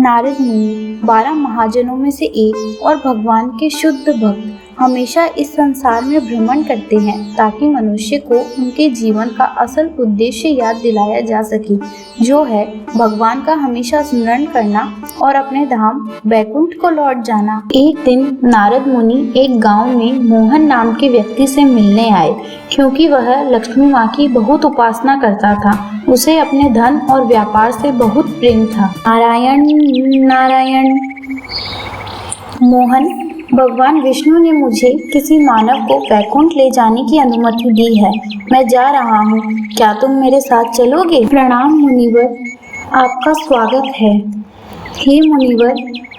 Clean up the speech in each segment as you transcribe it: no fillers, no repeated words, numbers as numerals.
नारद मुनि 12 महाजनों में से एक और भगवान के शुद्ध भक्त हमेशा इस संसार में भ्रमण करते हैं ताकि मनुष्य को उनके जीवन का असल उद्देश्य याद दिलाया जा सके, जो है भगवान का हमेशा स्मरण करना और अपने धाम बैकुंठ को लौट जाना। एक दिन नारद मुनि एक गांव में मोहन नाम के व्यक्ति से मिलने आए, क्योंकि वह लक्ष्मी माँ की बहुत उपासना करता था। उसे अपने धन और व्यापार से बहुत प्रेम था। नारायण नारायण। मोहन, भगवान विष्णु ने मुझे किसी मानव को बैकुंठ ले जाने की अनुमति दी है। मैं जा रहा हूँ, क्या तुम मेरे साथ चलोगे? प्रणाम मुनिवर, आपका स्वागत है। हे मुनिवर,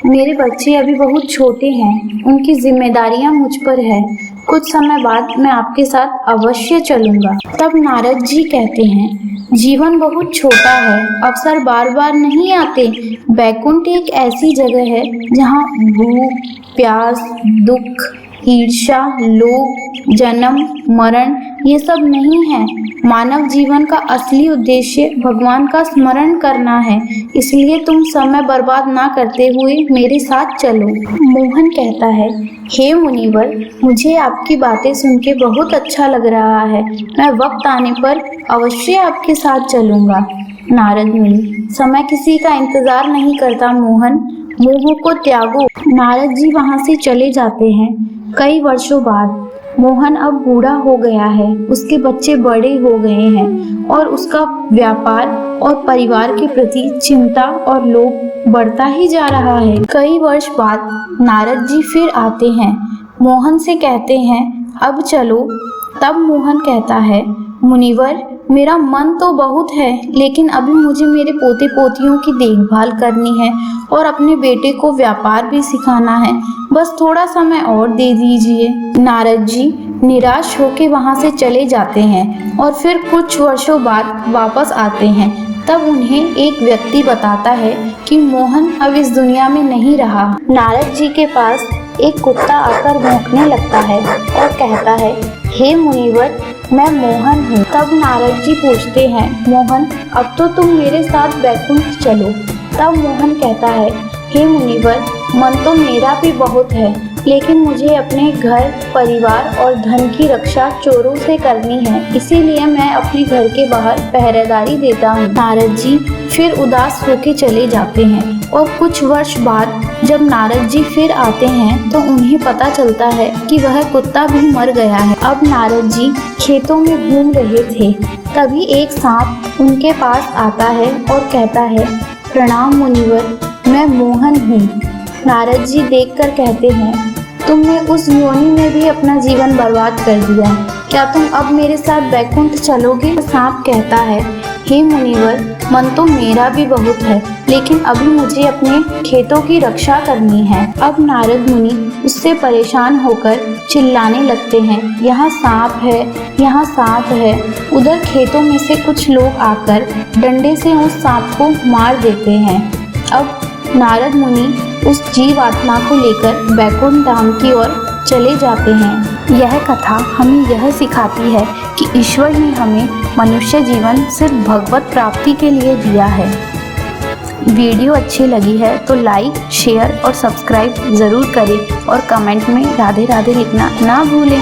मेरे बच्चे अभी बहुत छोटे हैं, उनकी जिम्मेदारियां मुझ पर है। कुछ समय बाद मैं आपके साथ अवश्य चलूंगा। तब नारद जी कहते हैं, जीवन बहुत छोटा है, अवसर बार बार नहीं आते। बैकुंठ एक ऐसी जगह है जहाँ भूख, प्यास, दुख, ईर्ष्या, लोभ, जन्म, मरण ये सब नहीं है। मानव जीवन का असली उद्देश्य भगवान का स्मरण करना है, इसलिए तुम समय बर्बाद ना करते हुए मेरे साथ चलो। मोहन कहता है, हे मुनिवर, मुझे आपकी बातें सुन के बहुत अच्छा लग रहा है। मैं वक्त आने पर अवश्य आपके साथ चलूंगा। नारद मुनि, समय किसी का इंतजार नहीं करता मोहन, मोह को त्यागो। नारद जी वहाँ से चले जाते हैं। कई वर्षों बाद मोहन अब बूढ़ा हो गया है, उसके बच्चे बड़े हो गए हैं और उसका व्यापार और परिवार के प्रति चिंता और लोभ बढ़ता ही जा रहा है। कई वर्ष बाद नारद जी फिर आते हैं, मोहन से कहते हैं, अब चलो। तब मोहन कहता है, मुनिवर, मेरा मन तो बहुत है, लेकिन अभी मुझे मेरे पोते पोतियों की देखभाल करनी है और अपने बेटे को व्यापार भी सिखाना है। बस थोड़ा समय और दे दीजिए। नारद जी निराश होकर वहां से चले जाते हैं और फिर कुछ वर्षों बाद वापस आते हैं। तब उन्हें एक व्यक्ति बताता है कि मोहन अब इस दुनिया में नहीं रहा। नारद जी के पास एक कुत्ता आकर भौंकने लगता है और कहता है, हे मुनिवर, मैं मोहन हूँ। तब नारद जी पूछते हैं, मोहन, अब तो तुम मेरे साथ बैकुंठ चलो। तब मोहन कहता है, हे मुनिवर, मन तो मेरा भी बहुत है, लेकिन मुझे अपने घर, परिवार और धन की रक्षा चोरों से करनी है, इसीलिए मैं अपने घर के बाहर पहरेदारी देता हूँ। नारद जी फिर उदास होकर चले जाते हैं और कुछ वर्ष बाद जब नारद जी फिर आते हैं तो उन्हें पता चलता है कि वह कुत्ता भी मर गया है। अब नारद जी खेतों में घूम रहे थे, तभी एक सांप उनके पास आता है और कहता है, प्रणाम मुनिवर, मैं मोहन हूँ। नारद जी देखकर कहते हैं, तुमने उस योनि में भी अपना जीवन बर्बाद कर दिया, क्या तुम अब मेरे साथ बैकुंठ चलोगे? सांप कहता है, हे मुनिवर, मन तो मेरा भी बहुत है, लेकिन अभी मुझे अपने खेतों की रक्षा करनी है। अब नारद मुनि उससे परेशान होकर चिल्लाने लगते हैं, यहाँ सांप है, यहाँ सांप है। उधर खेतों में से कुछ लोग आकर डंडे से उस सांप को मार देते हैं। अब नारद मुनि उस जीव आत्मा को लेकर बैकुंठ धाम की ओर चले जाते हैं। यह कथा हमें यह सिखाती है कि ईश्वर ने हमें मनुष्य जीवन सिर्फ भगवत प्राप्ति के लिए दिया है। वीडियो अच्छी लगी है तो लाइक, शेयर और सब्सक्राइब ज़रूर करें और कमेंट में राधे राधे लिखना ना भूलें।